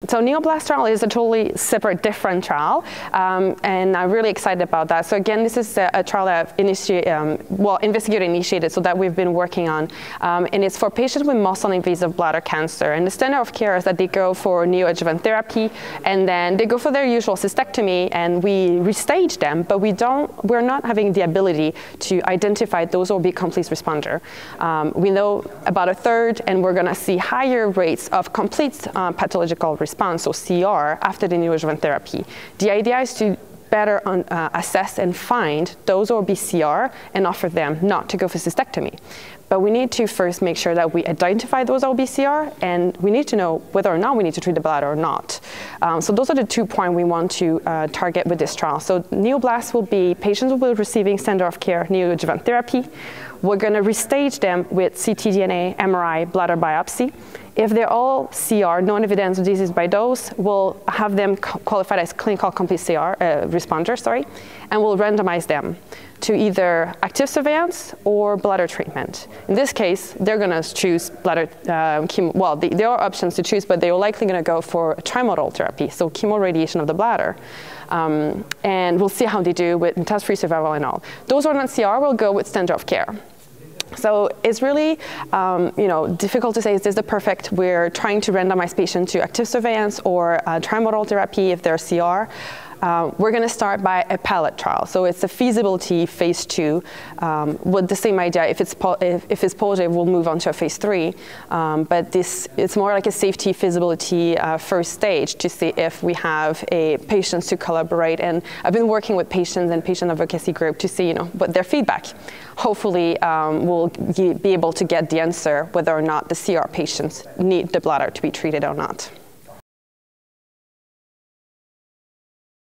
So NeoBlast trial is a totally separate, different trial, and I'm really excited about that. So again, this is a trial that I've investigator-initiated, so that we've been working on, and it's for patients with muscle-invasive bladder cancer. And the standard of care is that they go for neoadjuvant therapy, and then they go for their usual cystectomy, and we restage them, but we're not having the ability to identify those who will be complete responder. We know about a third, and we're going to see higher rates of complete pathological response, so CR, after the neoadjuvant therapy. The idea is to better assess and find those who will be CR and offer them not to go for cystectomy. But we need to first make sure that we identify those who will be CR, and we need to know whether or not we need to treat the bladder or not. So those are the 2 points we want to target with this trial. So NeoBlast will be patients who will be receiving standard of care neoadjuvant therapy. We're going to restage them with ctDNA, MRI, bladder biopsy. If they're all CR, non-evidence of disease by dose, we'll have them qualified as clinical complete CR, responder, and we'll randomize them to either active surveillance or bladder treatment. In this case, they're going to choose bladder chemo. Well, there are options to choose, but they're likely going to go for trimodal therapy, so chemoradiation of the bladder. And we'll see how they do with metastasis-free survival and all. Those who are not CR will go with standard of care. So it's really, difficult to say, is this the perfect? We're trying to randomize patients to active surveillance or trimodal therapy if they're CR. We're going to start by a pilot trial. So it's a feasibility phase 2 with the same idea. If it's positive, we'll move on to a phase 3. But it's more like a safety feasibility first stage to see if we have patients to collaborate. And I've been working with patients and patient advocacy group to see what their feedback. Hopefully, we'll be able to get the answer whether or not the CR patients need the bladder to be treated or not.